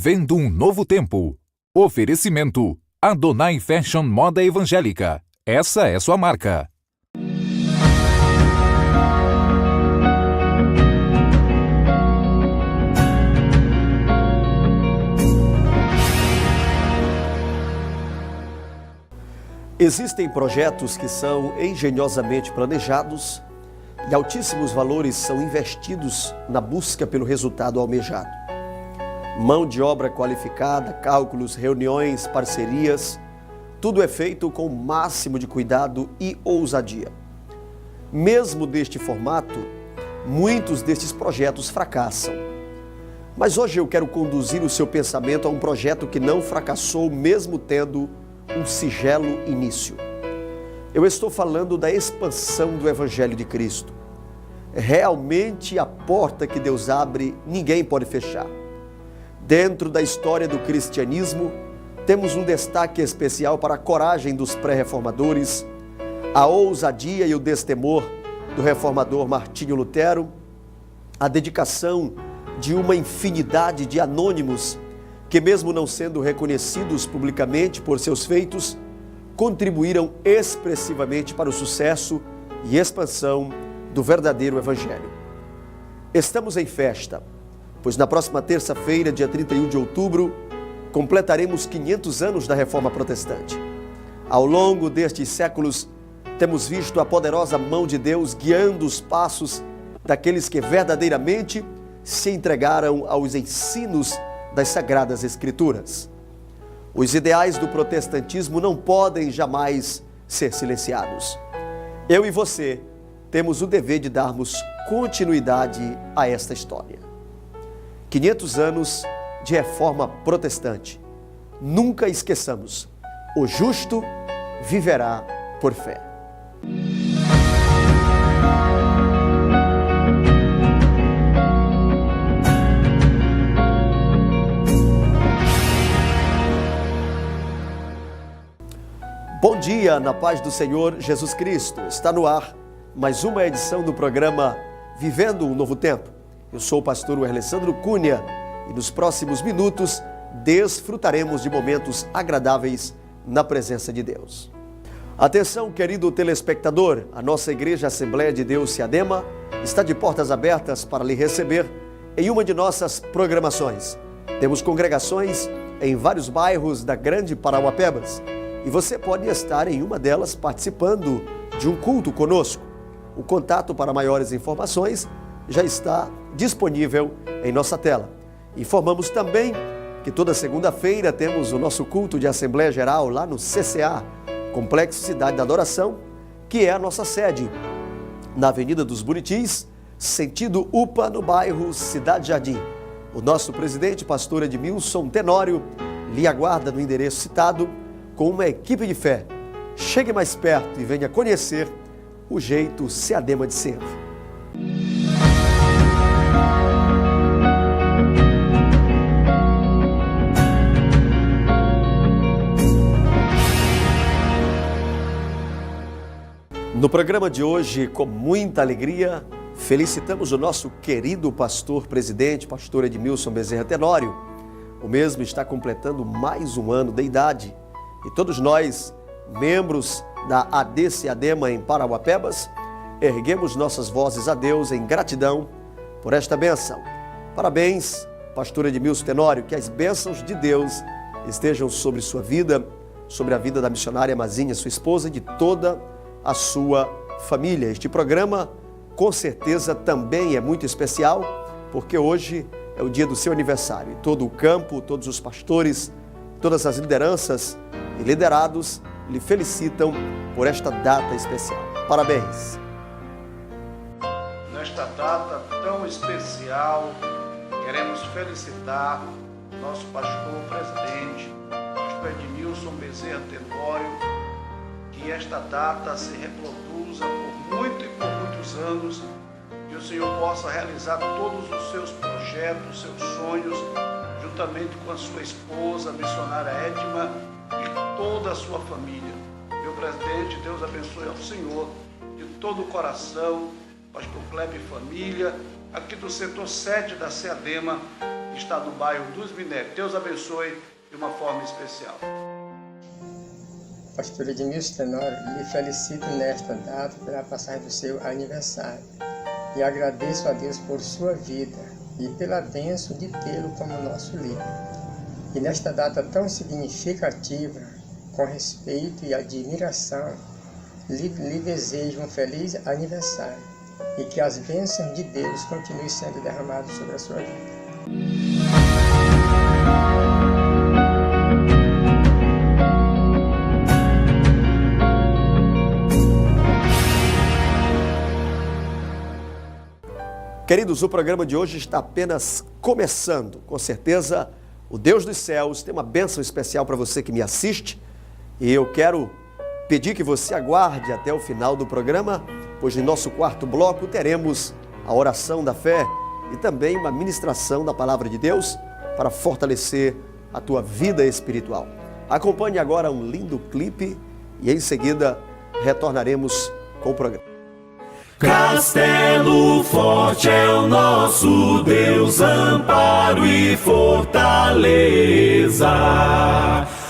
Vivendo um novo tempo. Oferecimento: Adonai Fashion Moda Evangélica. Essa é sua marca. Existem projetos que são engenhosamente planejados e altíssimos valores são investidos na busca pelo resultado almejado. Mão de obra qualificada, cálculos, reuniões, parcerias, tudo é feito com o máximo de cuidado e ousadia. Mesmo deste formato, muitos destes projetos fracassam. Mas hoje eu quero conduzir o seu pensamento a um projeto que não fracassou mesmo tendo um singelo início. Eu estou falando da expansão do Evangelho de Cristo. Realmente a porta que Deus abre, ninguém pode fechar. Dentro da história do cristianismo, temos um destaque especial para a coragem dos pré-reformadores, a ousadia e o destemor do reformador Martinho Lutero, a dedicação de uma infinidade de anônimos que, mesmo não sendo reconhecidos publicamente por seus feitos, contribuíram expressivamente para o sucesso e expansão do verdadeiro Evangelho. Estamos em festa, pois na próxima terça-feira, dia 31 de outubro, completaremos 500 anos da Reforma Protestante. Ao longo destes séculos, temos visto a poderosa mão de Deus guiando os passos daqueles que verdadeiramente se entregaram aos ensinos das Sagradas Escrituras. Os ideais do protestantismo não podem jamais ser silenciados. Eu e você temos o dever de darmos continuidade a esta história. 500 anos de reforma protestante. Nunca esqueçamos, o justo viverá por fé. Bom dia, na paz do Senhor Jesus Cristo. Está no ar mais uma edição do programa Vivendo um Novo Tempo. Eu sou o pastor Alessandro Cunha e nos próximos minutos desfrutaremos de momentos agradáveis na presença de Deus. Atenção, querido telespectador, a nossa Igreja Assembleia de Deus Seadema está de portas abertas para lhe receber em uma de nossas programações. Temos congregações em vários bairros da Grande Parauapebas e você pode estar em uma delas participando de um culto conosco. O contato para maiores informações já está disponível em nossa tela. Informamos também que toda segunda-feira temos o nosso culto de Assembleia Geral lá no CCA, Complexo Cidade da Adoração, que é a nossa sede, na Avenida dos Buritis, sentido UPA, no bairro Cidade Jardim. O nosso presidente, pastor Edmilson Tenório, lhe aguarda no endereço citado com uma equipe de fé. Chegue mais perto e venha conhecer o jeito Seadema de ser. No programa de hoje, com muita alegria, felicitamos o nosso querido pastor presidente, pastor Edmilson Bezerra Tenório. O mesmo está completando mais um ano de idade. E todos nós, membros da AD Seadema em Parauapebas, erguemos nossas vozes a Deus em gratidão por esta bênção. Parabéns, pastor Edmilson Tenório, que as bênçãos de Deus estejam sobre sua vida, sobre a vida da missionária Mazinha, sua esposa, e de toda a sua família. Este programa, com certeza, também é muito especial, porque hoje é o dia do seu aniversário. E todo o campo, todos os pastores, todas as lideranças e liderados lhe felicitam por esta data especial. Parabéns! Nesta data tão especial, queremos felicitar nosso pastor presidente, pastor Edmilson Bezerra Tenório, que esta data se reproduza por muito e por muitos anos, que o Senhor possa realizar todos os seus projetos, seus sonhos, juntamente com a sua esposa, a missionária Edma, e toda a sua família. Meu presidente, Deus abençoe ao Senhor de todo o coração, pastor Kleber e família, aqui do setor 7 da SEADEMA, que está no bairro dos Minérios. Deus abençoe de uma forma especial. Pastor Edmilson Tenório, lhe felicito nesta data pela passagem do seu aniversário e agradeço a Deus por sua vida e pela bênção de tê-lo como nosso líder. E nesta data tão significativa, com respeito e admiração, lhe desejo um feliz aniversário e que as bênçãos de Deus continuem sendo derramadas sobre a sua vida. Queridos, o programa de hoje está apenas começando. Com certeza, o Deus dos céus tem uma bênção especial para você que me assiste. E eu quero pedir que você aguarde até o final do programa, pois em nosso quarto bloco teremos a oração da fé e também uma ministração da palavra de Deus para fortalecer a tua vida espiritual. Acompanhe agora um lindo clipe e em seguida retornaremos com o programa. Castelo forte é o nosso Deus, amparo e fortaleza.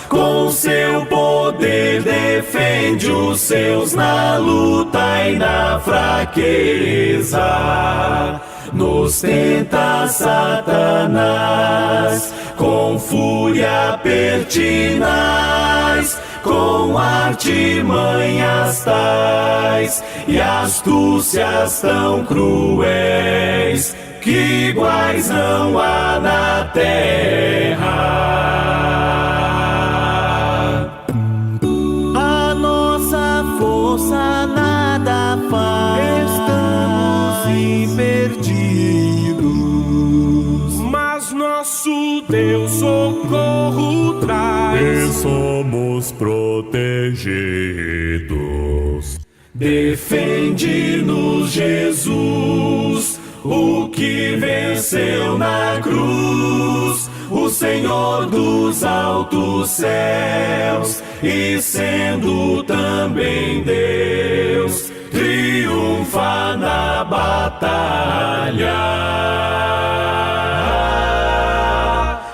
Com seu poder defende os seus na luta e na fraqueza. Nos tenta Satanás, com fúria pertinaz, com artimanhas tais e astúcias tão cruéis, que iguais não há na terra. A nossa força nada faz, estamos perdidos, mas nosso Deus socorro traz, e somos protegidos. Defende-nos, Jesus, o que venceu na cruz, o Senhor dos altos céus, e sendo também Deus, triunfa na batalha.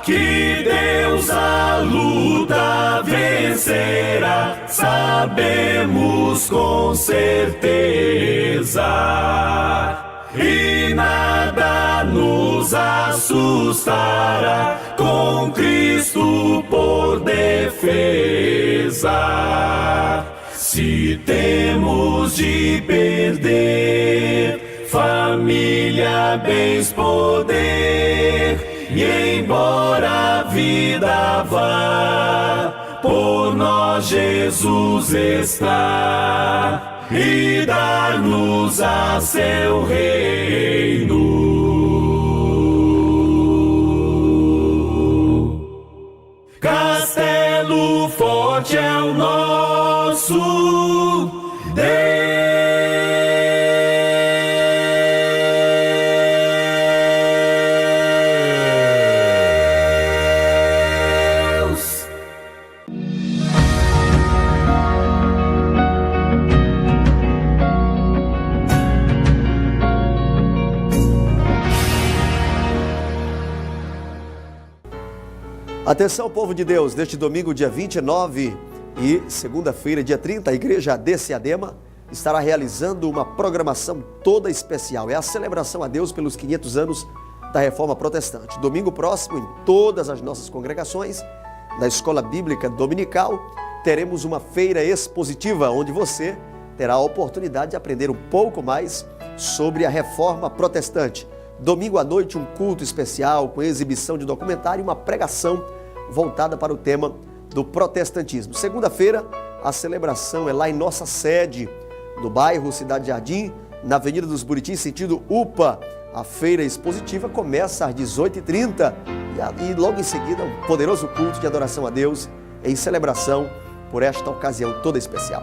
Que Deus a luta vencerá, sabemos com certeza, e nada nos assustará, com Cristo por defesa. Se temos de perder família, bens, poder, e embora a vida vá, por nós Jesus está, e dar-nos a seu reino. Castelo forte é o nosso Deus. Atenção, povo de Deus, neste domingo, dia 29 e segunda-feira, dia 30, a Igreja AD SEADEMA estará realizando uma programação toda especial. É a celebração a Deus pelos 500 anos da Reforma Protestante. Domingo próximo, em todas as nossas congregações, na Escola Bíblica Dominical, teremos uma feira expositiva, onde você terá a oportunidade de aprender um pouco mais sobre a Reforma Protestante. Domingo à noite, um culto especial com exibição de documentário e uma pregação voltada para o tema do protestantismo. Segunda-feira, a celebração é lá em nossa sede, no bairro Cidade Jardim, na Avenida dos Buritis, sentido UPA. A feira expositiva começa às 18h30 e logo em seguida um poderoso culto de adoração a Deus em celebração por esta ocasião toda especial.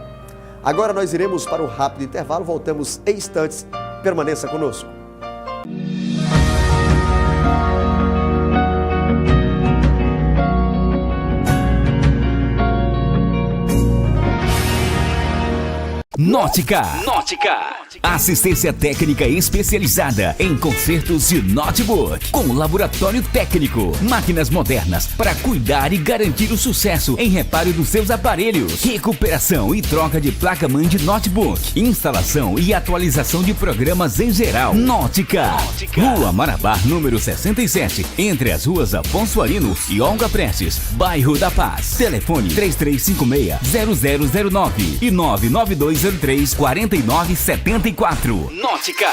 Agora nós iremos para um rápido intervalo, voltamos em instantes. Permaneça conosco. Nótica. Assistência técnica especializada em consertos de notebook, com laboratório técnico, máquinas modernas para cuidar e garantir o sucesso em reparo dos seus aparelhos, recuperação e troca de placa-mãe de notebook, instalação e atualização de programas em geral. Nótica. Rua Marabá, número 67, entre as ruas Afonso Arino e Olga Prestes, bairro da Paz. Telefone 3356-0009 e 99203-4974. Nótica.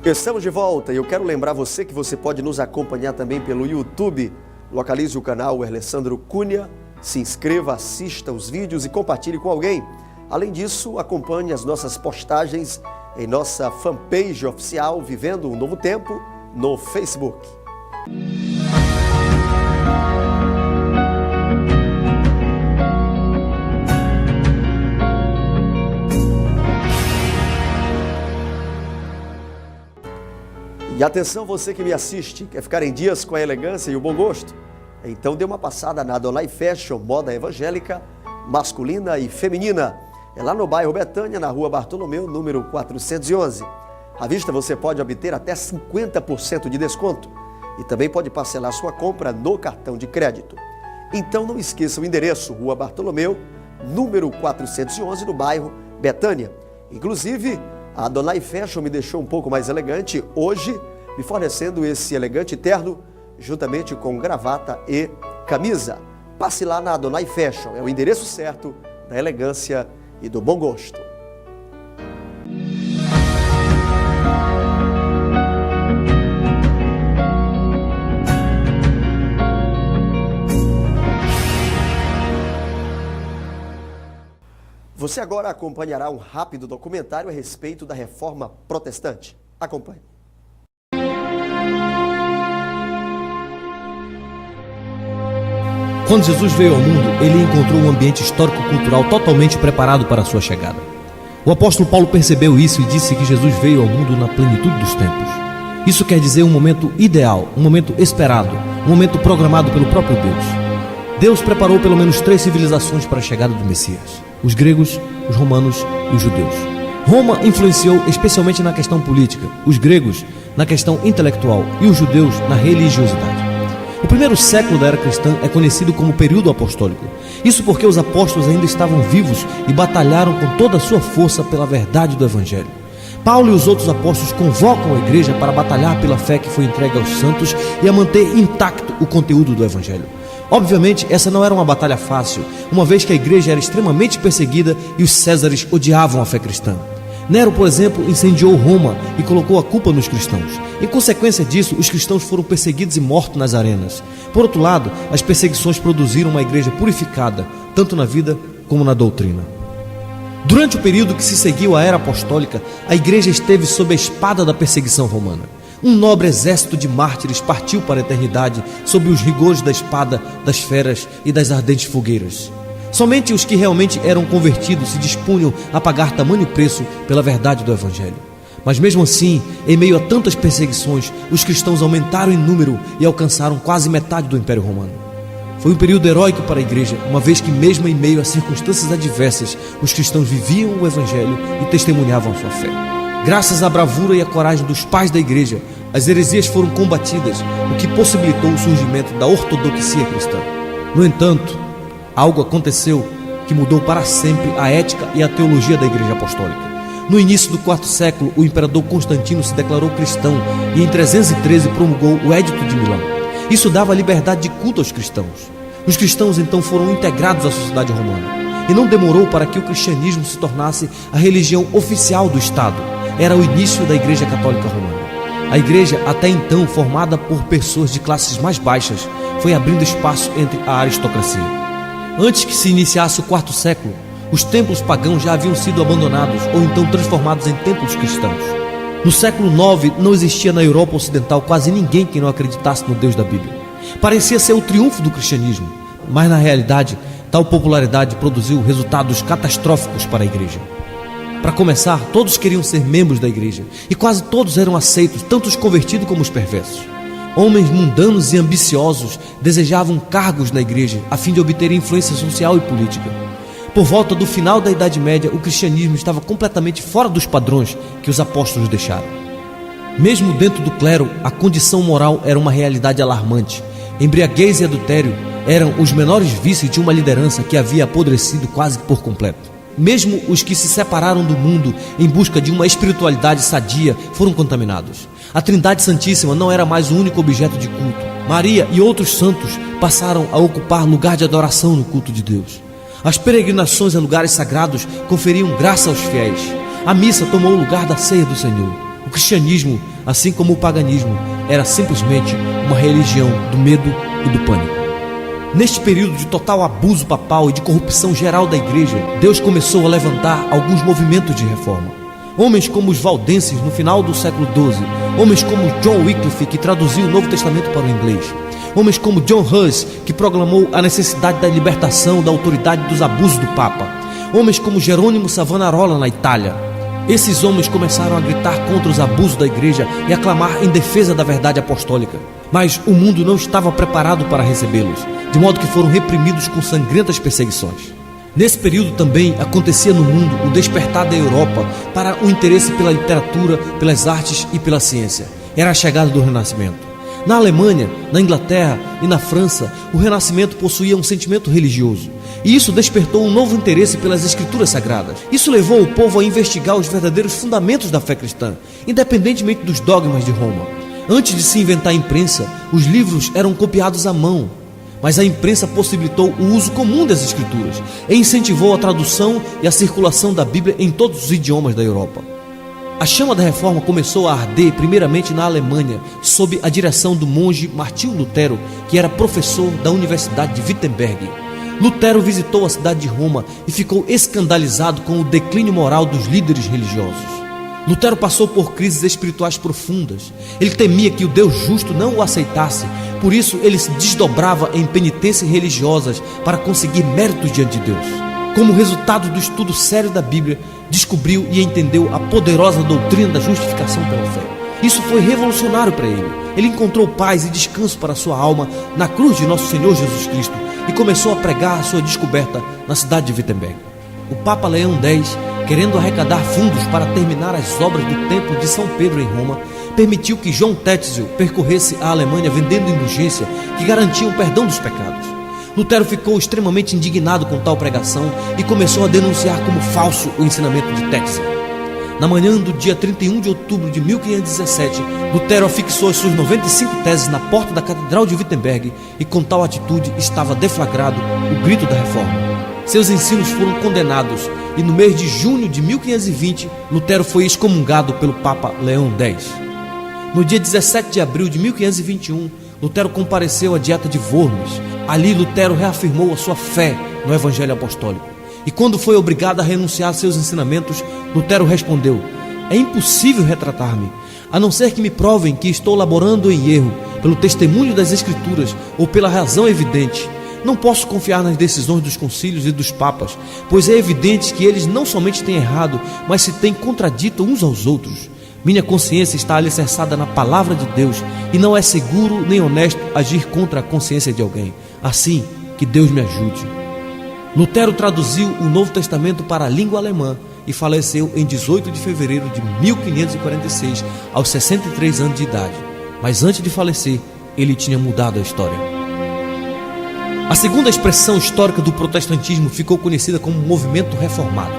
Estamos de volta e eu quero lembrar você que você pode nos acompanhar também pelo YouTube. Localize o canal Alessandro Cunha, se inscreva, assista os vídeos e compartilhe com alguém. Além disso, acompanhe as nossas postagens em nossa fanpage oficial Vivendo um Novo Tempo no Facebook. E atenção você que me assiste, quer ficar em dias com a elegância e o bom gosto? Então dê uma passada na Adonai Fashion, moda evangélica, masculina e feminina. É lá no bairro Betânia, na rua Bartolomeu, número 411. À vista você pode obter até 50% de desconto e também pode parcelar sua compra no cartão de crédito. Então não esqueça o endereço, rua Bartolomeu, número 411, no bairro Betânia. Inclusive, a Adonai Fashion me deixou um pouco mais elegante hoje, me fornecendo esse elegante terno, juntamente com gravata e camisa. Passe lá na Adonai Fashion, é o endereço certo da elegância e do bom gosto. Você agora acompanhará um rápido documentário a respeito da Reforma Protestante. Acompanhe. Quando Jesus veio ao mundo, ele encontrou um ambiente histórico-cultural totalmente preparado para a sua chegada. O apóstolo Paulo percebeu isso e disse que Jesus veio ao mundo na plenitude dos tempos. Isso quer dizer um momento ideal, um momento esperado, um momento programado pelo próprio Deus. Deus preparou pelo menos 3 civilizações para a chegada do Messias: os gregos, os romanos e os judeus. Roma influenciou especialmente na questão política, os gregos na questão intelectual e os judeus na religiosidade. O primeiro século da era cristã é conhecido como período apostólico. Isso porque os apóstolos ainda estavam vivos e batalharam com toda a sua força pela verdade do Evangelho. Paulo e os outros apóstolos convocam a igreja para batalhar pela fé que foi entregue aos santos e a manter intacto o conteúdo do Evangelho. Obviamente, essa não era uma batalha fácil, uma vez que a igreja era extremamente perseguida e os césares odiavam a fé cristã. Nero, por exemplo, incendiou Roma e colocou a culpa nos cristãos. Em consequência disso, os cristãos foram perseguidos e mortos nas arenas. Por outro lado, as perseguições produziram uma igreja purificada, tanto na vida como na doutrina. Durante o período que se seguiu à era apostólica, a igreja esteve sob a espada da perseguição romana. Um nobre exército de mártires partiu para a eternidade sob os rigores da espada, das feras e das ardentes fogueiras. Somente os que realmente eram convertidos se dispunham a pagar tamanho preço pela verdade do Evangelho. Mas mesmo assim, em meio a tantas perseguições, os cristãos aumentaram em número e alcançaram quase metade do Império Romano. Foi um período heróico para a igreja, uma vez que mesmo em meio a circunstâncias adversas, os cristãos viviam o Evangelho e testemunhavam a sua fé. Graças à bravura e à coragem dos pais da igreja, as heresias foram combatidas, o que possibilitou o surgimento da ortodoxia cristã. No entanto, algo aconteceu que mudou para sempre a ética e a teologia da igreja apostólica. No início do IV século, o imperador Constantino se declarou cristão e em 313 promulgou o Edito de Milão. Isso dava liberdade de culto aos cristãos. Os cristãos então foram integrados à sociedade romana. E não demorou para que o cristianismo se tornasse a religião oficial do Estado. Era o início da Igreja Católica Romana. A igreja, até então formada por pessoas de classes mais baixas, foi abrindo espaço entre a aristocracia. Antes que se iniciasse o IV século, os templos pagãos já haviam sido abandonados ou então transformados em templos cristãos. No século IX, não existia na Europa Ocidental quase ninguém que não acreditasse no Deus da Bíblia. Parecia ser o triunfo do cristianismo, mas na realidade, tal popularidade produziu resultados catastróficos para a igreja. Para começar, todos queriam ser membros da igreja, e quase todos eram aceitos, tanto os convertidos como os perversos. Homens mundanos e ambiciosos desejavam cargos na igreja, a fim de obter influência social e política. Por volta do final da Idade Média, o cristianismo estava completamente fora dos padrões que os apóstolos deixaram. Mesmo dentro do clero, a condição moral era uma realidade alarmante. Embriaguez e adultério eram os menores vícios de uma liderança que havia apodrecido quase por completo. Mesmo os que se separaram do mundo em busca de uma espiritualidade sadia foram contaminados. A Trindade Santíssima não era mais o único objeto de culto. Maria e outros santos passaram a ocupar lugar de adoração no culto de Deus. As peregrinações a lugares sagrados conferiam graça aos fiéis. A missa tomou o lugar da ceia do Senhor. O cristianismo, assim como o paganismo, era simplesmente uma religião do medo e do pânico. Neste período de total abuso papal e de corrupção geral da igreja, Deus começou a levantar alguns movimentos de reforma. Homens como os valdenses no final do século XII, homens como John Wycliffe, que traduziu o Novo Testamento para o inglês, homens como John Hus, que proclamou a necessidade da libertação da autoridade dos abusos do Papa, homens como Jerônimo Savonarola na Itália. Esses homens começaram a gritar contra os abusos da igreja e a clamar em defesa da verdade apostólica. Mas o mundo não estava preparado para recebê-los, de modo que foram reprimidos com sangrentas perseguições. Nesse período também acontecia no mundo o despertar da Europa para o interesse pela literatura, pelas artes e pela ciência. Era a chegada do Renascimento. Na Alemanha, na Inglaterra e na França, o Renascimento possuía um sentimento religioso. E isso despertou um novo interesse pelas escrituras sagradas. Isso levou o povo a investigar os verdadeiros fundamentos da fé cristã, independentemente dos dogmas de Roma. Antes de se inventar a imprensa, os livros eram copiados à mão. Mas a imprensa possibilitou o uso comum das escrituras e incentivou a tradução e a circulação da Bíblia em todos os idiomas da Europa. A chama da reforma começou a arder primeiramente na Alemanha, sob a direção do monge Martinho Lutero, que era professor da Universidade de Wittenberg. Lutero visitou a cidade de Roma e ficou escandalizado com o declínio moral dos líderes religiosos. Lutero passou por crises espirituais profundas. Ele temia que o Deus justo não o aceitasse, por isso ele se desdobrava em penitências religiosas para conseguir méritos diante de Deus. Como resultado do estudo sério da Bíblia, descobriu e entendeu a poderosa doutrina da justificação pela fé. Isso foi revolucionário para ele. Ele encontrou paz e descanso para sua alma na cruz de nosso Senhor Jesus Cristo e começou a pregar a sua descoberta na cidade de Wittenberg. O Papa Leão X, querendo arrecadar fundos para terminar as obras do Templo de São Pedro em Roma, permitiu que João Tetzel percorresse a Alemanha vendendo indulgência que garantia o perdão dos pecados. Lutero ficou extremamente indignado com tal pregação e começou a denunciar como falso o ensinamento de Tetzel. Na manhã do dia 31 de outubro de 1517, Lutero afixou as suas 95 teses na porta da Catedral de Wittenberg e com tal atitude estava deflagrado o grito da reforma. Seus ensinos foram condenados e no mês de junho de 1520, Lutero foi excomungado pelo Papa Leão X. No dia 17 de abril de 1521, Lutero compareceu à Dieta de Worms. Ali Lutero reafirmou a sua fé no Evangelho Apostólico. E quando foi obrigado a renunciar a seus ensinamentos, Lutero respondeu: é impossível retratar-me, a não ser que me provem que estou laborando em erro, pelo testemunho das Escrituras ou pela razão evidente. Não posso confiar nas decisões dos concílios e dos papas, pois é evidente que eles não somente têm errado, mas se têm contradito uns aos outros. Minha consciência está alicerçada na palavra de Deus e não é seguro nem honesto agir contra a consciência de alguém. Assim, que Deus me ajude. Lutero traduziu o Novo Testamento para a língua alemã e faleceu em 18 de fevereiro de 1546, aos 63 anos de idade. Mas antes de falecer, ele tinha mudado a história. A segunda expressão histórica do protestantismo ficou conhecida como movimento reformado.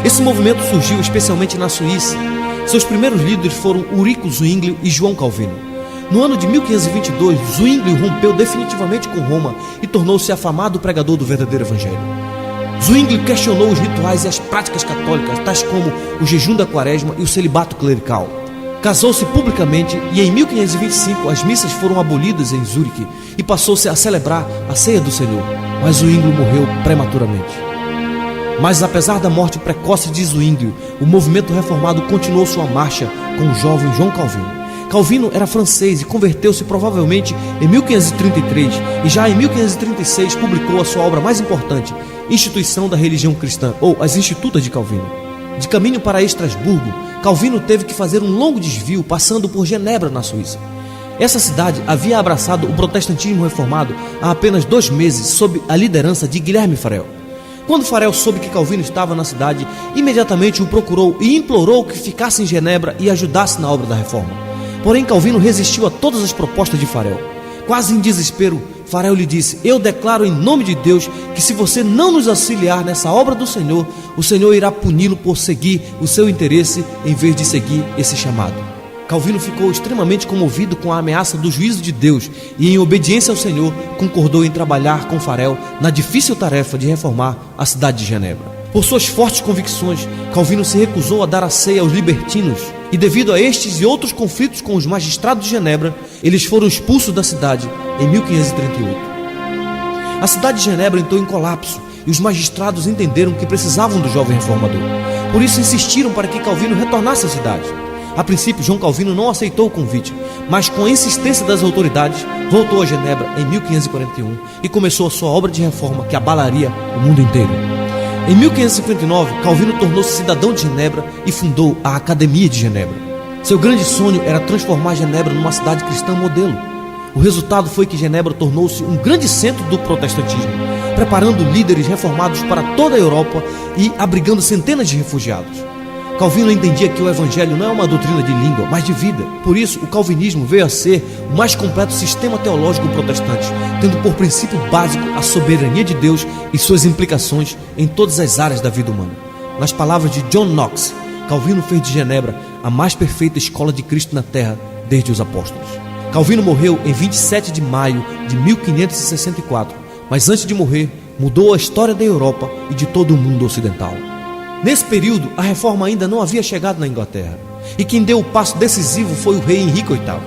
Esse movimento surgiu especialmente na Suíça. Seus primeiros líderes foram Ulrico Zwinglio e João Calvino. No ano de 1522, Zwinglio rompeu definitivamente com Roma e tornou-se afamado pregador do verdadeiro evangelho. Zwinglio questionou os rituais e as práticas católicas, tais como o jejum da quaresma e o celibato clerical. Casou-se publicamente e em 1525 as missas foram abolidas em Zurique e passou-se a celebrar a ceia do Senhor, mas Zwinglio morreu prematuramente. Mas apesar da morte precoce de Zwinglio, o movimento reformado continuou sua marcha com o jovem João Calvino. Calvino era francês e converteu-se provavelmente em 1533 e já em 1536 publicou a sua obra mais importante, Instituição da Religião Cristã, ou As Institutas de Calvino. De caminho para Estrasburgo, Calvino teve que fazer um longo desvio passando por Genebra, na Suíça. Essa cidade havia abraçado o protestantismo reformado há apenas 2 meses sob a liderança de Guilherme Farel. Quando Farel soube que Calvino estava na cidade, imediatamente o procurou e implorou que ficasse em Genebra e ajudasse na obra da reforma. Porém, Calvino resistiu a todas as propostas de Farel. Quase em desespero, Farel lhe disse: eu declaro em nome de Deus que se você não nos auxiliar nessa obra do Senhor, o Senhor irá puni-lo por seguir o seu interesse em vez de seguir esse chamado. Calvino ficou extremamente comovido com a ameaça do juízo de Deus e, em obediência ao Senhor, concordou em trabalhar com Farel na difícil tarefa de reformar a cidade de Genebra. Por suas fortes convicções, Calvino se recusou a dar a ceia aos libertinos e, devido a estes e outros conflitos com os magistrados de Genebra, eles foram expulsos da cidade em 1538. A cidade de Genebra entrou em colapso e os magistrados entenderam que precisavam do jovem reformador. Por isso insistiram para que Calvino retornasse à cidade. A princípio, João Calvino não aceitou o convite, mas com a insistência das autoridades, voltou a Genebra em 1541 e começou a sua obra de reforma que abalaria o mundo inteiro. Em 1559, Calvino tornou-se cidadão de Genebra e fundou a Academia de Genebra. Seu grande sonho era transformar Genebra numa cidade cristã modelo. O resultado foi que Genebra tornou-se um grande centro do protestantismo, preparando líderes reformados para toda a Europa e abrigando centenas de refugiados. Calvino entendia que o evangelho não é uma doutrina de língua, mas de vida. Por isso, o calvinismo veio a ser o mais completo sistema teológico protestante, tendo por princípio básico a soberania de Deus e suas implicações em todas as áreas da vida humana. Nas palavras de John Knox, Calvino fez de Genebra a mais perfeita escola de Cristo na terra desde os apóstolos. Calvino morreu em 27 de maio de 1564, mas antes de morrer, mudou a história da Europa e de todo o mundo ocidental. Nesse período, a reforma ainda não havia chegado na Inglaterra, e quem deu o passo decisivo foi o rei Henrique VIII.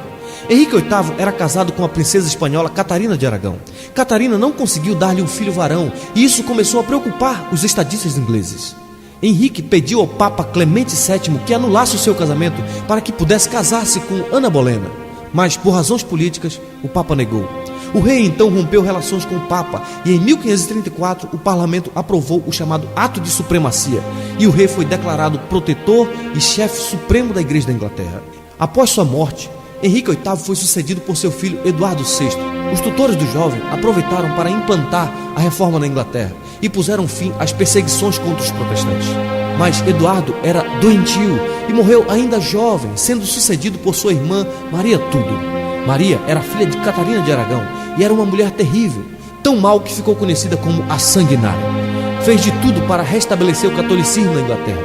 Henrique VIII era casado com a princesa espanhola Catarina de Aragão. Catarina não conseguiu dar-lhe um filho varão, e isso começou a preocupar os estadistas ingleses. Henrique pediu ao Papa Clemente VII que anulasse o seu casamento para que pudesse casar-se com Ana Bolena, mas por razões políticas, o Papa negou. O rei então rompeu relações com o Papa e em 1534 o parlamento aprovou o chamado Ato de Supremacia e o rei foi declarado protetor e chefe supremo da Igreja da Inglaterra. Após sua morte, Henrique VIII foi sucedido por seu filho Eduardo VI. Os tutores do jovem aproveitaram para implantar a reforma na Inglaterra e puseram fim às perseguições contra os protestantes. Mas Eduardo era doentio e morreu ainda jovem, sendo sucedido por sua irmã Maria Tudor. Maria era filha de Catarina de Aragão e era uma mulher terrível, tão mal que ficou conhecida como a Sanguinária. Fez de tudo para restabelecer o catolicismo na Inglaterra.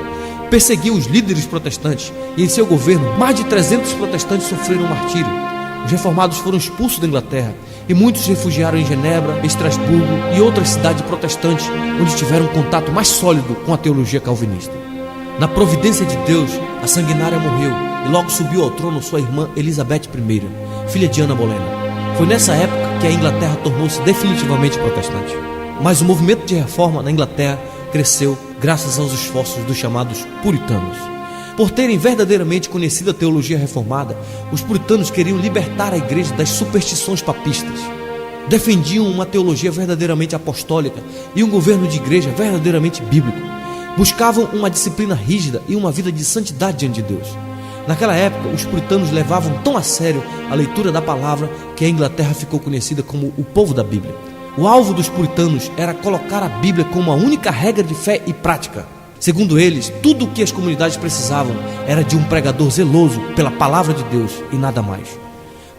Perseguiu os líderes protestantes e em seu governo mais de 300 protestantes sofreram martírio. Os reformados foram expulsos da Inglaterra e muitos se refugiaram em Genebra, Estrasburgo e outras cidades protestantes onde tiveram contato mais sólido com a teologia calvinista. Na providência de Deus, a Sanguinária morreu e logo subiu ao trono sua irmã Elizabeth I, filha de Ana Bolena. Foi nessa época que a Inglaterra tornou-se definitivamente protestante. Mas o movimento de reforma na Inglaterra cresceu graças aos esforços dos chamados puritanos. Por terem verdadeiramente conhecido a teologia reformada, os puritanos queriam libertar a igreja das superstições papistas. Defendiam uma teologia verdadeiramente apostólica e um governo de igreja verdadeiramente bíblico. Buscavam uma disciplina rígida e uma vida de santidade diante de Deus. Naquela época, os puritanos levavam tão a sério a leitura da palavra que a Inglaterra ficou conhecida como o povo da Bíblia. O alvo dos puritanos era colocar a Bíblia como a única regra de fé e prática. Segundo eles, tudo o que as comunidades precisavam era de um pregador zeloso pela palavra de Deus e nada mais.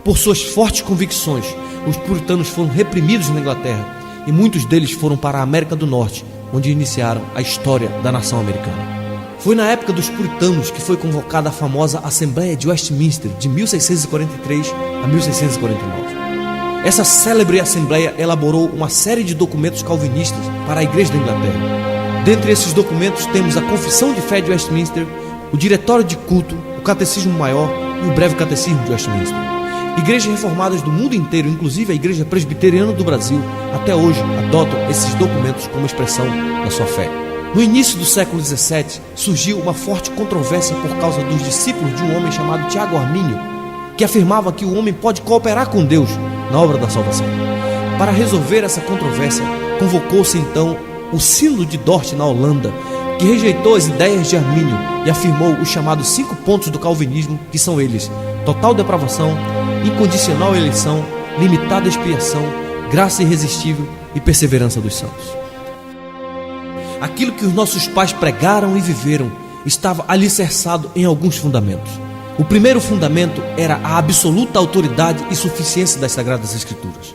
Por suas fortes convicções, os puritanos foram reprimidos na Inglaterra e muitos deles foram para a América do Norte, onde iniciaram a história da nação americana. Foi na época dos puritanos que foi convocada a famosa Assembleia de Westminster, de 1643 a 1649. Essa célebre Assembleia elaborou uma série de documentos calvinistas para a Igreja da Inglaterra. Dentre esses documentos temos a Confissão de Fé de Westminster, o Diretório de Culto, o Catecismo Maior e o Breve Catecismo de Westminster. Igrejas reformadas do mundo inteiro, inclusive a Igreja Presbiteriana do Brasil, até hoje adotam esses documentos como expressão da sua fé. No início do século XVII, surgiu uma forte controvérsia por causa dos discípulos de um homem chamado Tiago Armínio, que afirmava que o homem pode cooperar com Deus na obra da salvação. Para resolver essa controvérsia, convocou-se então o Sínodo de Dort, na Holanda, que rejeitou as ideias de Armínio e afirmou os chamados 5 pontos do calvinismo, que são eles: total depravação, incondicional eleição, limitada expiação, graça irresistível e perseverança dos santos. Aquilo que os nossos pais pregaram e viveram estava alicerçado em alguns fundamentos. O primeiro fundamento era a absoluta autoridade e suficiência das Sagradas Escrituras.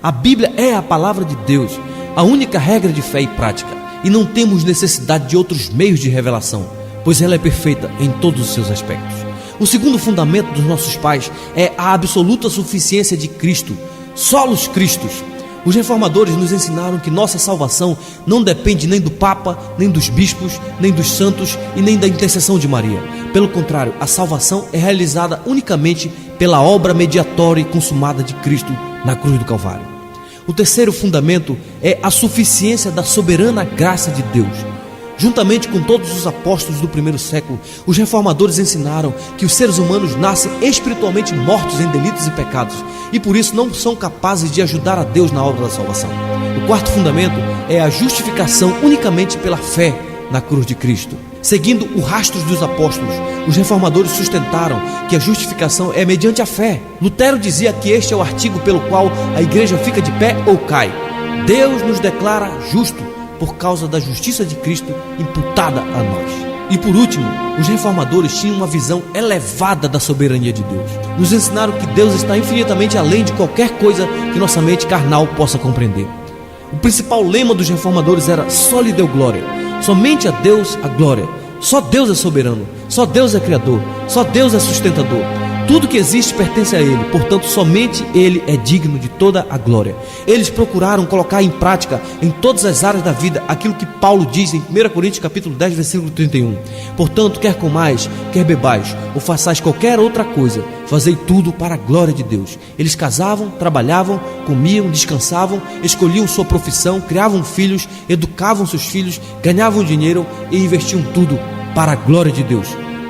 A Bíblia é a palavra de Deus, a única regra de fé e prática, e não temos necessidade de outros meios de revelação, pois ela é perfeita em todos os seus aspectos. O segundo fundamento dos nossos pais é a absoluta suficiência de Cristo, solos Cristos. Os reformadores nos ensinaram que nossa salvação não depende nem do Papa, nem dos bispos, nem dos santos e nem da intercessão de Maria. Pelo contrário, a salvação é realizada unicamente pela obra mediatória e consumada de Cristo na cruz do Calvário. O terceiro fundamento é a suficiência da soberana graça de Deus. Juntamente com todos os apóstolos do primeiro século, os reformadores ensinaram que os seres humanos nascem espiritualmente mortos em delitos e pecados e por isso não são capazes de ajudar a Deus na obra da salvação. O quarto fundamento é a justificação unicamente pela fé na cruz de Cristo. Seguindo o rastro dos apóstolos, os reformadores sustentaram que a justificação é mediante a fé. Lutero dizia que este é o artigo pelo qual a igreja fica de pé ou cai. Deus nos declara justo por causa da justiça de Cristo imputada a nós. E por último, os reformadores tinham uma visão elevada da soberania de Deus. Nos ensinaram que Deus está infinitamente além de qualquer coisa que nossa mente carnal possa compreender. O principal lema dos reformadores era: só lhe deu glória, somente a Deus a glória. Só Deus é soberano, só Deus é criador, só Deus é sustentador. Tudo que existe pertence a Ele, portanto somente Ele é digno de toda a glória. Eles procuraram colocar em prática em todas as áreas da vida aquilo que Paulo diz em 1 Coríntios capítulo 10, versículo 31. Portanto, quer comais, quer bebais, ou façais qualquer outra coisa, fazei tudo para a glória de Deus. Eles casavam, trabalhavam, comiam, descansavam, escolhiam sua profissão, criavam filhos, educavam seus filhos, ganhavam dinheiro e investiam tudo para a glória de Deus.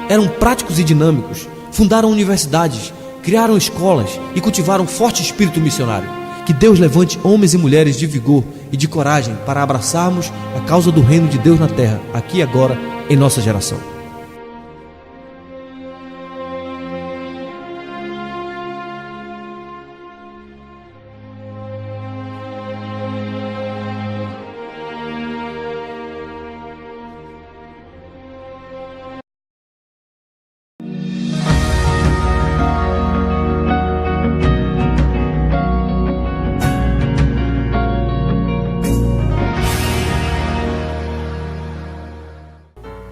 Eram práticos e dinâmicos. Fundaram universidades, criaram escolas e cultivaram forte espírito missionário. Que Deus levante homens e mulheres de vigor e de coragem para abraçarmos a causa do reino de Deus na terra, aqui e agora, em nossa geração.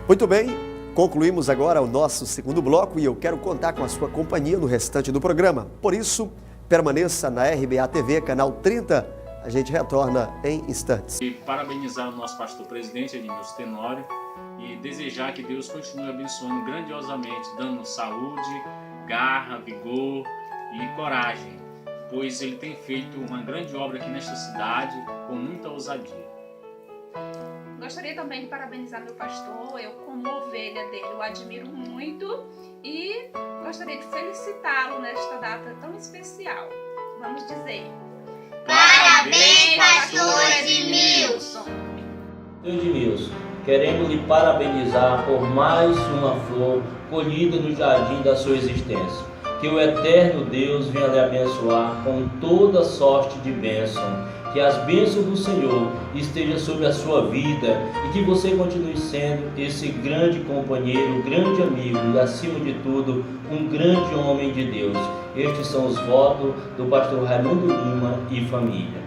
Muito bem, concluímos agora o nosso segundo bloco e eu quero contar com a sua companhia no restante do programa. Por isso, permaneça na RBA TV, canal 30. A gente retorna em instantes. E parabenizar o nosso pastor presidente, Edmilson Tenório, e desejar que Deus continue abençoando grandiosamente, dando saúde, garra, vigor e coragem, pois ele tem feito uma grande obra aqui nesta cidade com muita ousadia. Gostaria também de parabenizar meu pastor, eu como ovelha dele o admiro muito e gostaria de felicitá-lo nesta data tão especial. Vamos dizer: parabéns, pastor Edmilson! Edmilson, queremos lhe parabenizar por mais uma flor colhida no jardim da sua existência. Que o eterno Deus venha lhe abençoar com toda sorte de bênção. Que as bênçãos do Senhor estejam sobre a sua vida e que você continue sendo esse grande companheiro, grande amigo e, acima de tudo, um grande homem de Deus. Estes são os votos do pastor Raimundo Lima e família.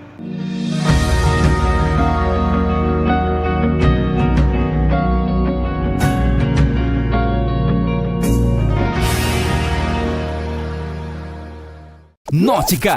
Nótica.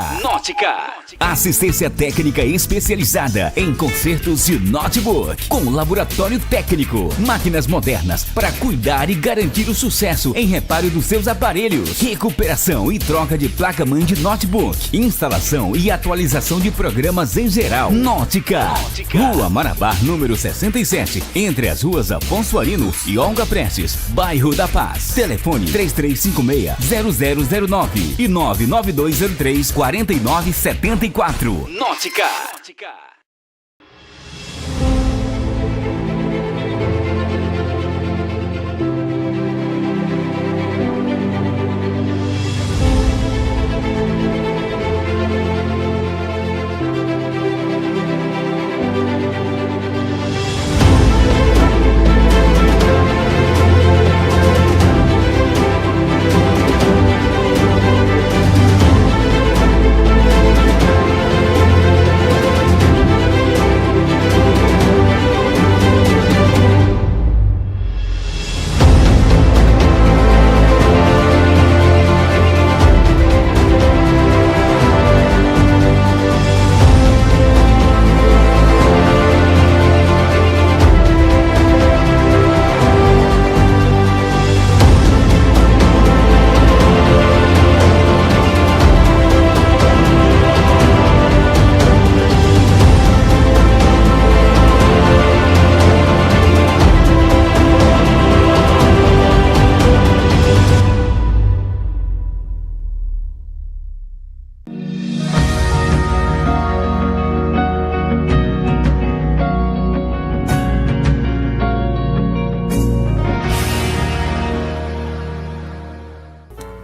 Assistência técnica especializada em consertos de notebook, com laboratório técnico, máquinas modernas para cuidar e garantir o sucesso em reparo dos seus aparelhos, recuperação e troca de placa-mãe de notebook, instalação e atualização de programas em geral. Nótica. Rua Marabá, número 67, entre as ruas Afonso Arino e Olga Prestes, bairro da Paz. Telefone 3356-0009 e 99203-4974. Nótica.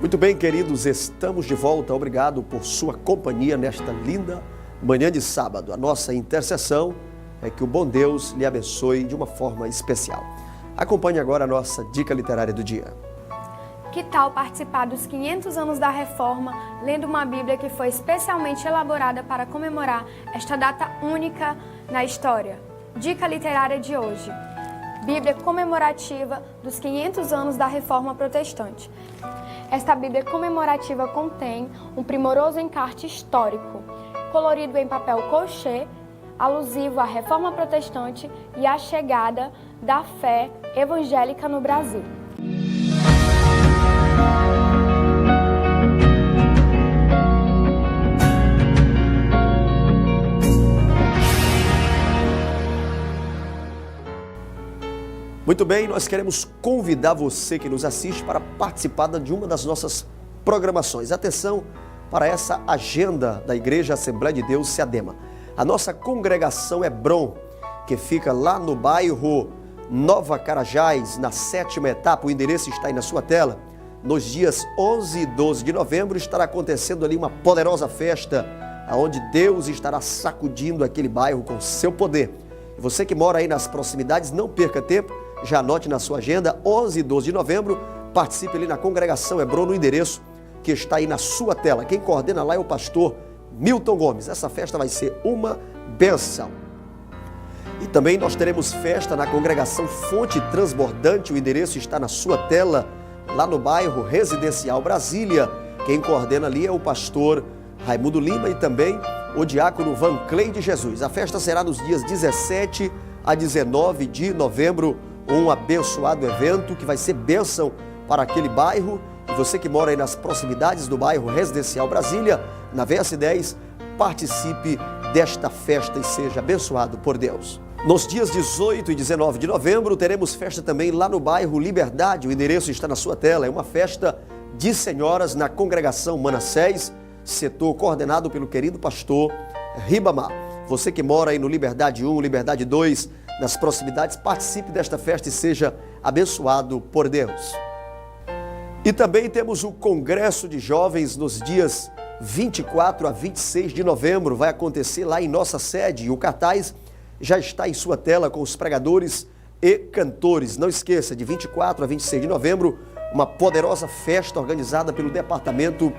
Muito bem, queridos, estamos de volta. Obrigado por sua companhia nesta linda manhã de sábado. A nossa intercessão é que o bom Deus lhe abençoe de uma forma especial. Acompanhe agora a nossa dica literária do dia. Que tal participar dos 500 anos da Reforma, lendo uma Bíblia que foi especialmente elaborada para comemorar esta data única na história? Dica literária de hoje: Bíblia comemorativa dos 500 anos da Reforma Protestante. Esta Bíblia comemorativa contém um primoroso encarte histórico, colorido em papel crochê, alusivo à Reforma Protestante e à chegada da fé evangélica no Brasil. Muito bem, nós queremos convidar você que nos assiste para participar de uma das nossas programações. Atenção para essa agenda da Igreja Assembleia de Deus Ceadema. A nossa congregação Hebron, que fica lá no bairro Nova Carajás, na 7ª etapa, o endereço está aí na sua tela. Nos dias 11 e 12 de novembro estará acontecendo ali uma poderosa festa, onde Deus estará sacudindo aquele bairro com seu poder. E você que mora aí nas proximidades, não perca tempo, já anote na sua agenda, 11 e 12 de novembro, participe ali na congregação Hebron, no endereço que está aí na sua tela. Quem coordena lá é o pastor Milton Gomes. Essa festa vai ser uma bênção. E também nós teremos festa na congregação Fonte Transbordante, o endereço está na sua tela, lá no bairro Residencial Brasília. Quem coordena ali é o pastor Raimundo Lima e também o diácono Vanclei de Jesus. A festa será nos dias 17 a 19 de novembro, um abençoado evento que vai ser bênção para aquele bairro. E você que mora aí nas proximidades do bairro Residencial Brasília, na VS10, participe desta festa e seja abençoado por Deus. Nos dias 18 e 19 de novembro, teremos festa também lá no bairro Liberdade. O endereço está na sua tela. É uma festa de senhoras na congregação Manassés, setor coordenado pelo querido pastor Ribamar. Você que mora aí no Liberdade 1, Liberdade 2, nas proximidades, participe desta festa e seja abençoado por Deus. E também temos o Congresso de Jovens nos dias 24 a 26 de novembro. Vai acontecer lá em nossa sede e o cartaz já está em sua tela com os pregadores e cantores. Não esqueça, de 24 a 26 de novembro, uma poderosa festa organizada pelo Departamento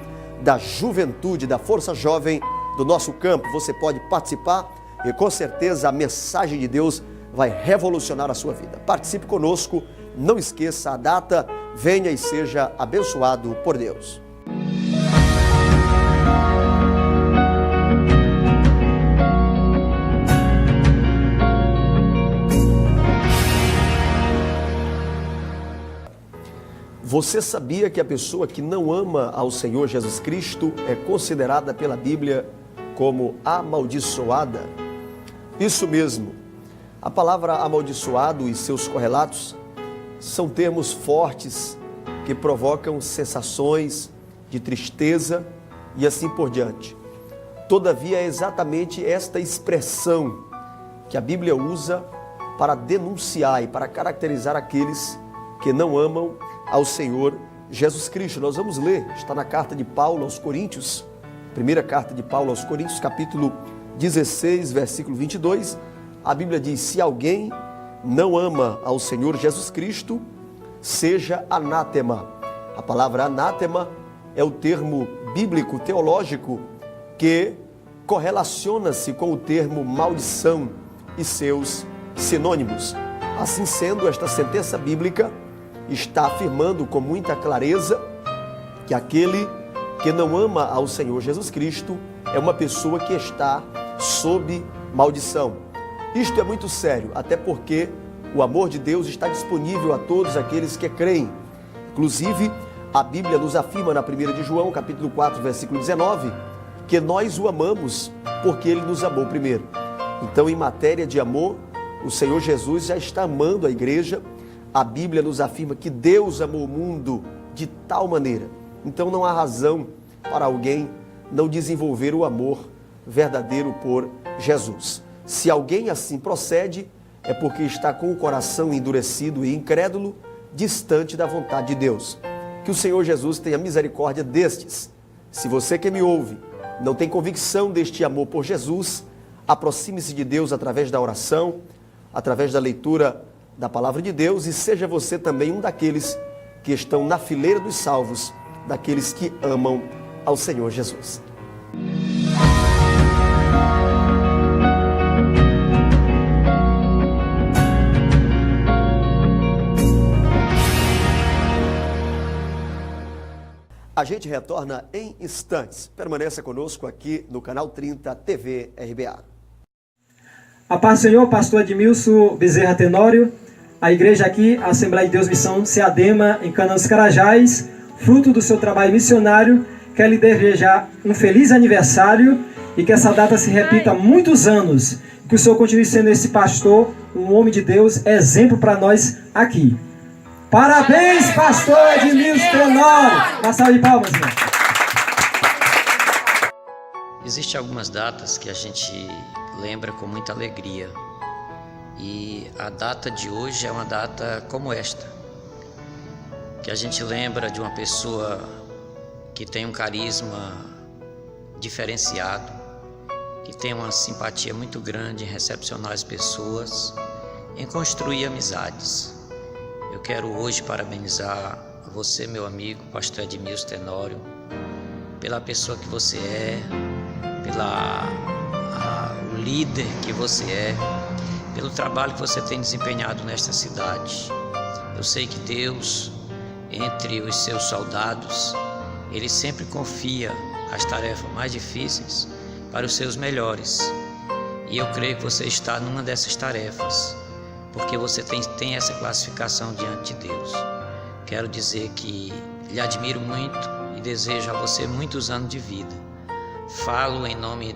da Juventude, da Força Jovem do nosso campo. Você pode participar e com certeza a mensagem de Deus vai revolucionar a sua vida. Participe conosco, não esqueça a data, venha e seja abençoado por Deus. Você sabia que a pessoa que não ama ao Senhor Jesus Cristo é considerada pela Bíblia como amaldiçoada? Isso mesmo. A palavra amaldiçoado e seus correlatos são termos fortes que provocam sensações de tristeza e assim por diante. Todavia, é exatamente esta expressão que a Bíblia usa para denunciar e para caracterizar aqueles que não amam ao Senhor Jesus Cristo. Nós vamos ler, está na carta de Paulo aos Coríntios, primeira carta de Paulo aos Coríntios, capítulo 16, versículo 22, a Bíblia diz: se alguém não ama ao Senhor Jesus Cristo, seja anátema. A palavra anátema é o termo bíblico, teológico, que correlaciona-se com o termo maldição e seus sinônimos. Assim sendo, esta sentença bíblica está afirmando com muita clareza que aquele que não ama ao Senhor Jesus Cristo é uma pessoa que está sob maldição. Isto é muito sério, até porque o amor de Deus está disponível a todos aqueles que creem. Inclusive, a Bíblia nos afirma na 1 de João, capítulo 4, versículo 19, que nós o amamos porque ele nos amou primeiro. Então, em matéria de amor, o Senhor Jesus já está amando a igreja. A Bíblia nos afirma que Deus amou o mundo de tal maneira. Então, não há razão para alguém não desenvolver o amor verdadeiro por Jesus. Se alguém assim procede, é porque está com o coração endurecido e incrédulo, distante da vontade de Deus. Que o Senhor Jesus tenha misericórdia destes. Se você que me ouve não tem convicção deste amor por Jesus, aproxime-se de Deus através da oração, através da leitura da palavra de Deus, e seja você também um daqueles que estão na fileira dos salvos, daqueles que amam ao Senhor Jesus. A gente retorna em instantes. Permaneça conosco aqui no canal 30 TV RBA. A paz do Senhor, pastor Edmilson Bezerra Tenório. A igreja aqui, a Assembleia de Deus Missão Ceadema, em Canaã dos Carajás, fruto do seu trabalho missionário, quer lhe desejar um feliz aniversário e que essa data se repita há muitos anos. Que o Senhor continue sendo esse pastor, um homem de Deus, exemplo para nós aqui. Parabéns, pastor Edmilson Tenório! Uma salva de palmas, irmão. Existem algumas datas que a gente lembra com muita alegria. E a data de hoje é uma data como esta, que a gente lembra de uma pessoa que tem um carisma diferenciado, que tem uma simpatia muito grande em recepcionar as pessoas, em construir amizades. Eu quero hoje parabenizar você, meu amigo, pastor Edmilson Tenório, pela pessoa que você é, o líder que você é, pelo trabalho que você tem desempenhado nesta cidade. Eu sei que Deus, entre os seus soldados, Ele sempre confia as tarefas mais difíceis para os seus melhores. E eu creio que você está numa dessas tarefas, porque você tem essa classificação diante de Deus. Quero dizer que lhe admiro muito e desejo a você muitos anos de vida. Falo em nome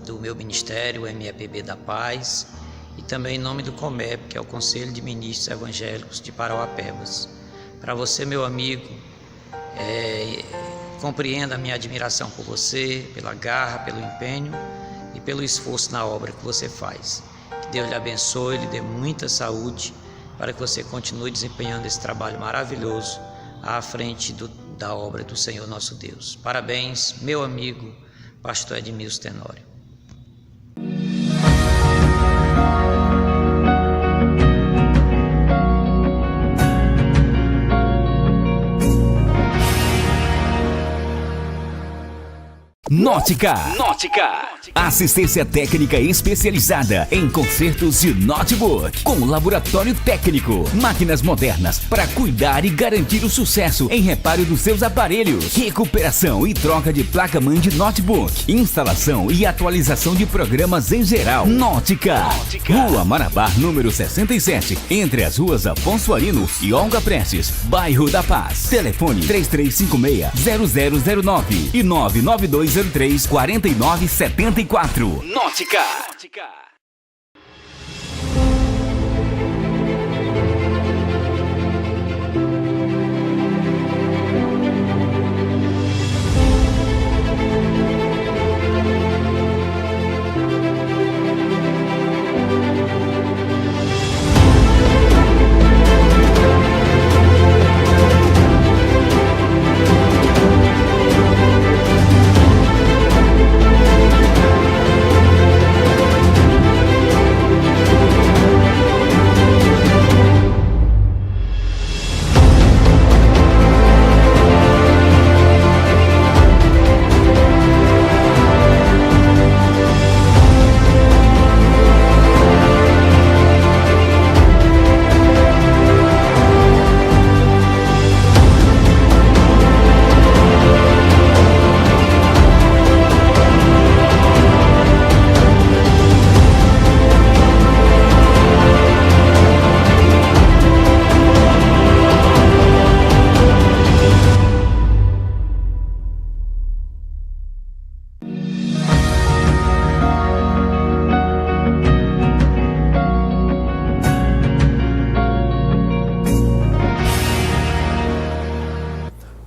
do meu ministério, o MEPB da Paz, e também em nome do COMEP, que é o Conselho de Ministros Evangélicos de Parauapebas. Para você, meu amigo, compreenda a minha admiração por você, pela garra, pelo empenho e pelo esforço na obra que você faz. Que Deus lhe abençoe, lhe dê muita saúde, para que você continue desempenhando esse trabalho maravilhoso à frente da obra do Senhor nosso Deus. Parabéns, meu amigo, pastor Edmilson Tenório. Nótica. Assistência técnica especializada em consertos de notebook, com laboratório técnico, máquinas modernas para cuidar e garantir o sucesso em reparo dos seus aparelhos, recuperação e troca de placa-mãe de notebook, instalação e atualização de programas em geral. Nótica. Rua Marabá, número 67, entre as ruas Afonso Arino e Olga Prestes, bairro da Paz. Telefone 3356-0009 e 99203-4974. Nótica.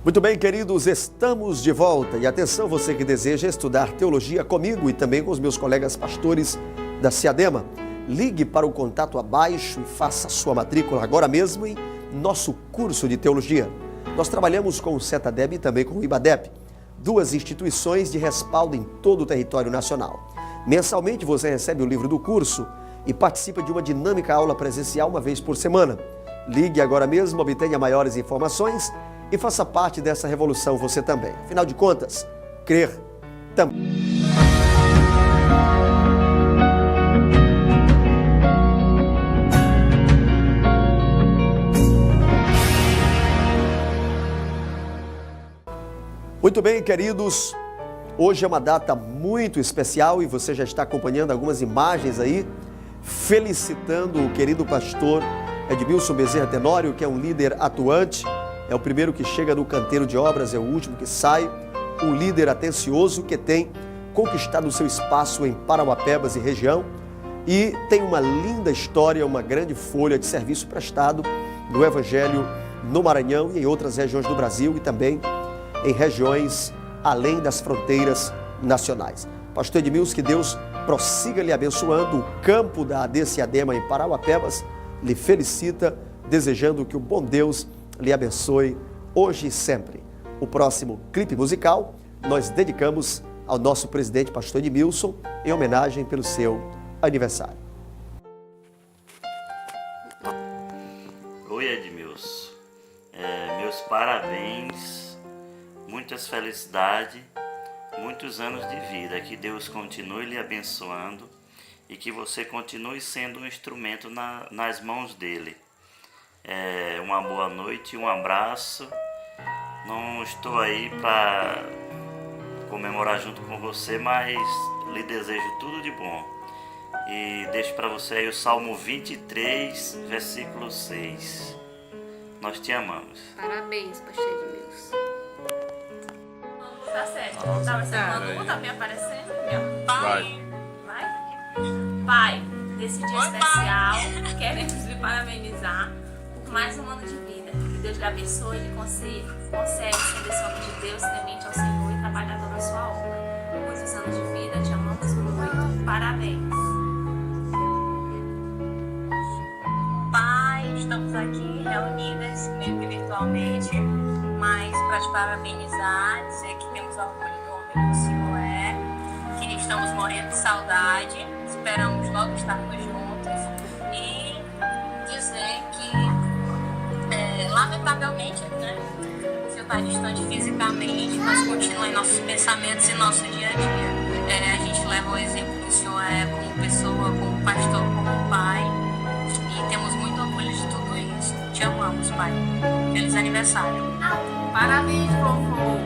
Muito bem, queridos, estamos de volta. E atenção, você que deseja estudar teologia comigo e também com os meus colegas pastores da Seadema, ligue para o contato abaixo e faça sua matrícula agora mesmo em nosso curso de teologia. Nós trabalhamos com o CETADEB e também com o IBADEP, duas instituições de respaldo em todo o território nacional. Mensalmente você recebe o livro do curso e participa de uma dinâmica aula presencial uma vez por semana. Ligue agora mesmo, obtenha maiores informações e faça parte dessa revolução você também. Afinal de contas, crer também. Muito bem, queridos, hoje é uma data muito especial e você já está acompanhando algumas imagens aí, felicitando o querido pastor Edmilson Bezerra Tenório, que é um líder atuante. É o primeiro que chega no canteiro de obras, é o último que sai. Um líder atencioso que tem conquistado o seu espaço em Parauapebas e região e tem uma linda história, uma grande folha de serviço prestado no Evangelho no Maranhão e em outras regiões do Brasil e também em regiões além das fronteiras nacionais. Pastor Edmilson, que Deus prossiga lhe abençoando. O campo da AD Seadema em Parauapebas lhe felicita, desejando que o bom Deus lhe abençoe hoje e sempre. O próximo clipe musical nós dedicamos ao nosso presidente, pastor Edmilson, em homenagem pelo seu aniversário. Oi, Edmilson. Meus parabéns, muitas felicidades, muitos anos de vida. Que Deus continue lhe abençoando e que você continue sendo um instrumento nas mãos dele. Uma boa noite, um abraço. Não estou aí para comemorar junto com você, mas lhe desejo tudo de bom. E deixo para você aí o Salmo 23, versículo 6. Nós te amamos. Parabéns, pastor Edmilson. Tá certo. Tá me aparecendo? Vai. Pai, nesse dia especial, queremos lhe parabenizar por mais um ano de vida. Que Deus lhe abençoe e lhe conceda ser esse homem de Deus, temente ao Senhor e trabalhador na sua obra. Muitos anos de vida, te amamos muito. Parabéns. estamos aqui reunidas, meio que virtualmente, mas para te parabenizar, dizer que temos orgulho do homem que o Senhor é, que estamos morrendo de saudade, esperamos logo estarmos juntos e dizer que, lamentavelmente, né, o Senhor está distante fisicamente, mas continua em nossos pensamentos e nosso dia a dia. A gente leva o exemplo que o Senhor é como pessoa, como pastor, como pai, e temos muito orgulho de tudo isso. Te amamos, Pai. Feliz aniversário. Parabéns, vovô.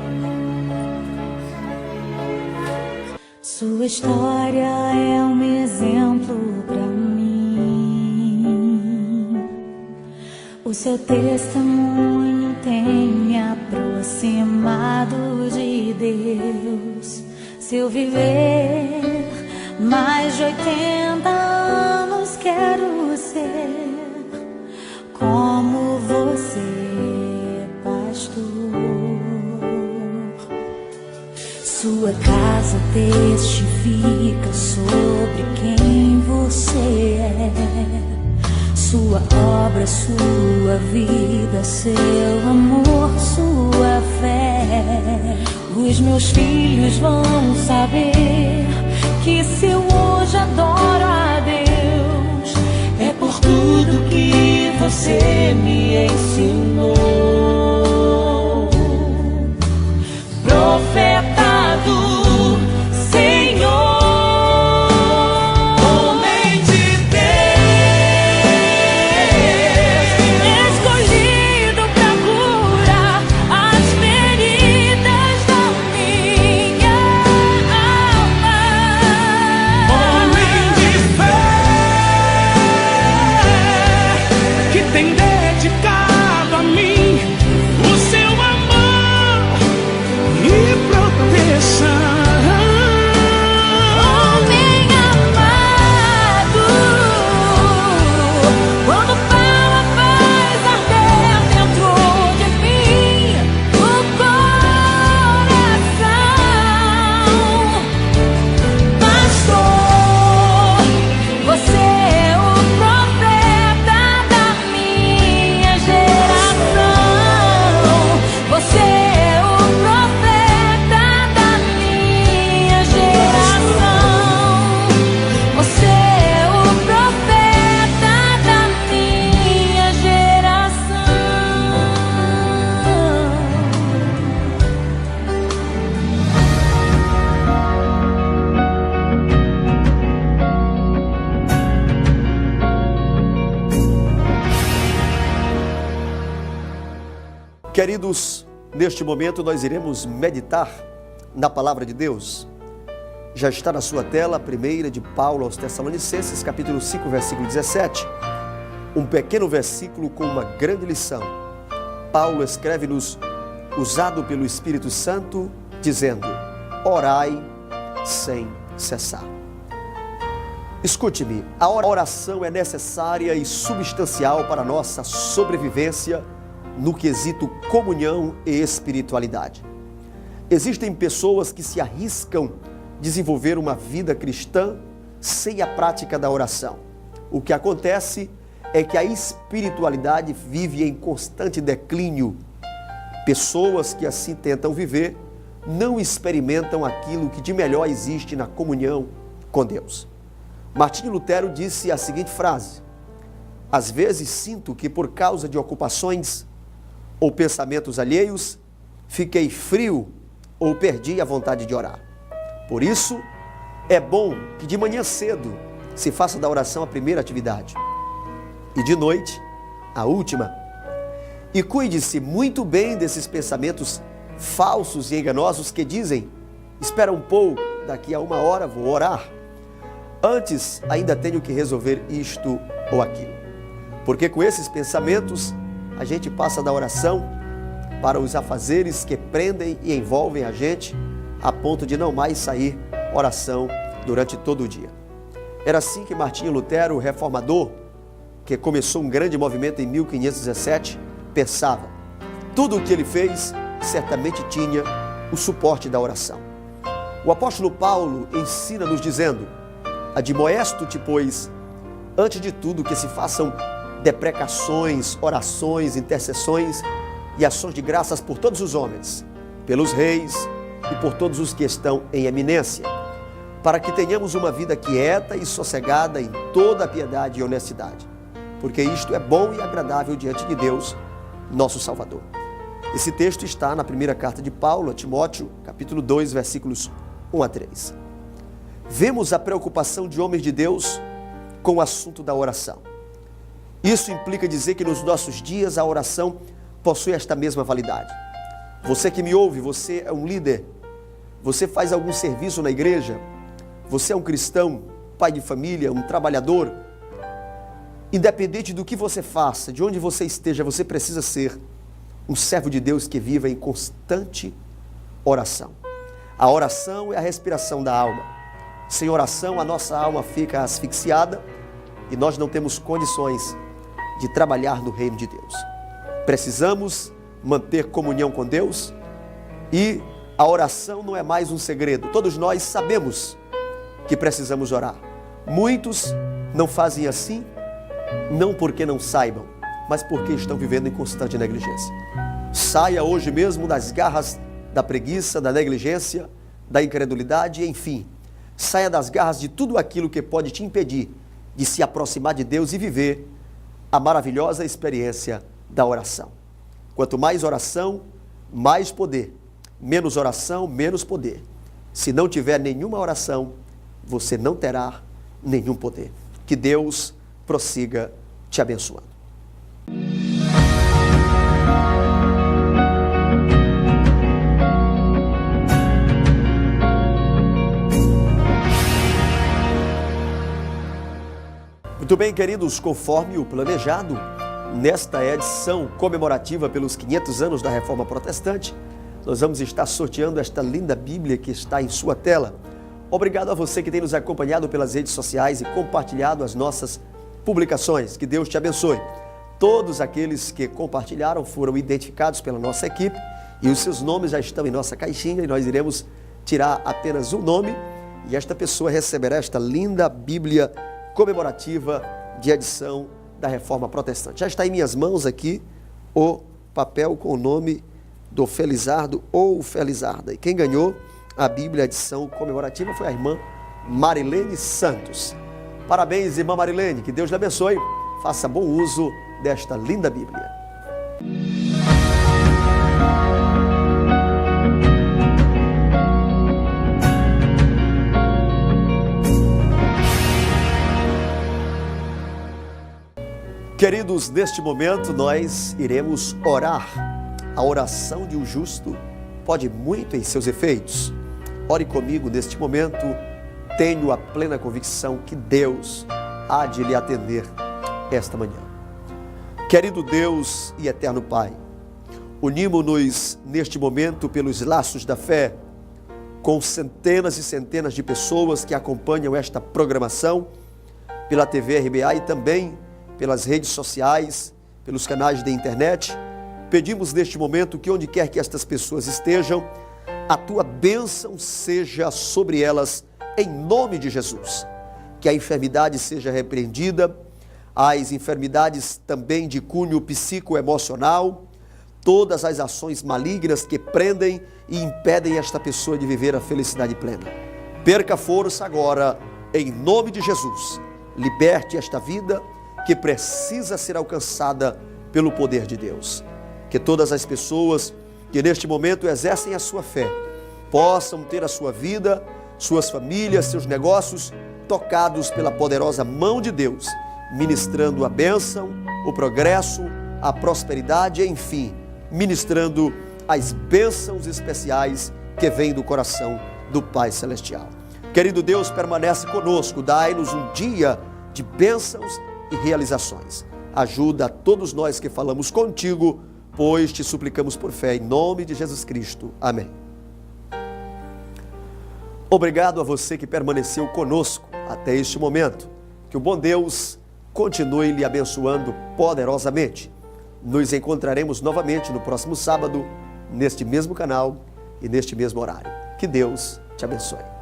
Sua história é um exemplo pra mim. O seu testemunho tem me aproximado de Deus. Se eu viver mais de 80 anos, quero ser como você, pastor. Sua casa testifica sobre quem você é. Sua obra, sua vida, seu amor, sua fé. Os meus filhos vão saber que se eu hoje adoro a Deus, é por tudo que você me ensinou. Profeta do Senhor. Queridos, neste momento nós iremos meditar na palavra de Deus. Já está na sua tela a primeira de Paulo aos Tessalonicenses, capítulo 5, versículo 17. Um pequeno versículo com uma grande lição. Paulo escreve-nos, usado pelo Espírito Santo, dizendo: orai sem cessar. Escute-me, a oração é necessária e substancial para a nossa sobrevivência no quesito comunhão e espiritualidade. Existem pessoas que se arriscam desenvolver uma vida cristã sem a prática da oração. O que acontece é que a espiritualidade vive em constante declínio. Pessoas que assim tentam viver não experimentam aquilo que de melhor existe na comunhão com Deus. Martinho Lutero disse a seguinte frase: às vezes sinto que por causa de ocupações ou pensamentos alheios, fiquei frio ou perdi a vontade de orar. Por isso, é bom que de manhã cedo se faça da oração a primeira atividade e de noite a última. E cuide-se muito bem desses pensamentos falsos e enganosos que dizem: espera um pouco, daqui a 1 hora vou orar. Antes ainda tenho que resolver isto ou aquilo. Porque com esses pensamentos a gente passa da oração para os afazeres que prendem e envolvem a gente, a ponto de não mais sair oração durante todo o dia. Era assim que Martinho Lutero, o reformador, que começou um grande movimento em 1517, pensava. Tudo o que ele fez certamente tinha o suporte da oração. O apóstolo Paulo ensina-nos dizendo: admoesto-te, pois, antes de tudo, que se façam deprecações, orações, intercessões e ações de graças por todos os homens, pelos reis e por todos os que estão em eminência, para que tenhamos uma vida quieta e sossegada em toda a piedade e honestidade, porque isto é bom e agradável diante de Deus, nosso Salvador. Esse texto está na primeira carta de Paulo a Timóteo, capítulo 2, versículos 1 a 3. Vemos a preocupação de homens de Deus com o assunto da oração. Isso implica dizer que nos nossos dias a oração possui esta mesma validade. Você que me ouve, você é um líder, você faz algum serviço na igreja, você é um cristão, pai de família, um trabalhador. Independente do que você faça, de onde você esteja, você precisa ser um servo de Deus que viva em constante oração. A oração é a respiração da alma. Sem oração, a nossa alma fica asfixiada e nós não temos condições de trabalhar no reino de Deus. Precisamos manter comunhão com Deus e a oração não é mais um segredo. Todos nós sabemos que precisamos orar. Muitos não fazem assim, não porque não saibam, mas porque estão vivendo em constante negligência. Saia hoje mesmo das garras da preguiça, da negligência, da incredulidade, enfim. Saia das garras de tudo aquilo que pode te impedir de se aproximar de Deus e viver a maravilhosa experiência da oração. Quanto mais oração, mais poder. Menos oração, menos poder. Se não tiver nenhuma oração, você não terá nenhum poder. Que Deus prossiga te abençoando. Muito bem, queridos, conforme o planejado, nesta edição comemorativa pelos 500 anos da Reforma Protestante, nós vamos estar sorteando esta linda Bíblia que está em sua tela. Obrigado a você que tem nos acompanhado pelas redes sociais e compartilhado as nossas publicações. Que Deus te abençoe. Todos aqueles que compartilharam foram identificados pela nossa equipe e os seus nomes já estão em nossa caixinha e nós iremos tirar apenas um nome e esta pessoa receberá esta linda Bíblia comemorativa de edição da Reforma Protestante. Já está em minhas mãos aqui o papel com o nome do Felizardo ou Felizarda. E quem ganhou a Bíblia edição comemorativa foi a irmã Marilene Santos. Parabéns, irmã Marilene, que Deus lhe abençoe. Faça bom uso desta linda Bíblia. Queridos, neste momento nós iremos orar. A oração de um justo pode muito em seus efeitos. Ore comigo neste momento. Tenho a plena convicção que Deus há de lhe atender esta manhã. Querido Deus e eterno Pai, unimo-nos neste momento pelos laços da fé com centenas e centenas de pessoas que acompanham esta programação pela TV RBA e também pelas redes sociais, pelos canais da internet. Pedimos neste momento que onde quer que estas pessoas estejam, a Tua bênção seja sobre elas em nome de Jesus. Que a enfermidade seja repreendida, as enfermidades também de cunho psicoemocional, todas as ações malignas que prendem e impedem esta pessoa de viver a felicidade plena. Perca força agora, em nome de Jesus. Liberte esta vida que precisa ser alcançada pelo poder de Deus. Que todas as pessoas que neste momento exercem a sua fé possam ter a sua vida, suas famílias, seus negócios tocados pela poderosa mão de Deus, ministrando a bênção, o progresso, a prosperidade, enfim, ministrando as bênçãos especiais que vêm do coração do Pai Celestial. Querido Deus, permanece conosco, dai-nos um dia de bênçãos e realizações. Ajuda a todos nós que falamos contigo, pois te suplicamos por fé, em nome de Jesus Cristo. Amém. Obrigado a você que permaneceu conosco até este momento. Que o bom Deus continue lhe abençoando poderosamente. Nos encontraremos novamente no próximo sábado, neste mesmo canal e neste mesmo horário. Que Deus te abençoe.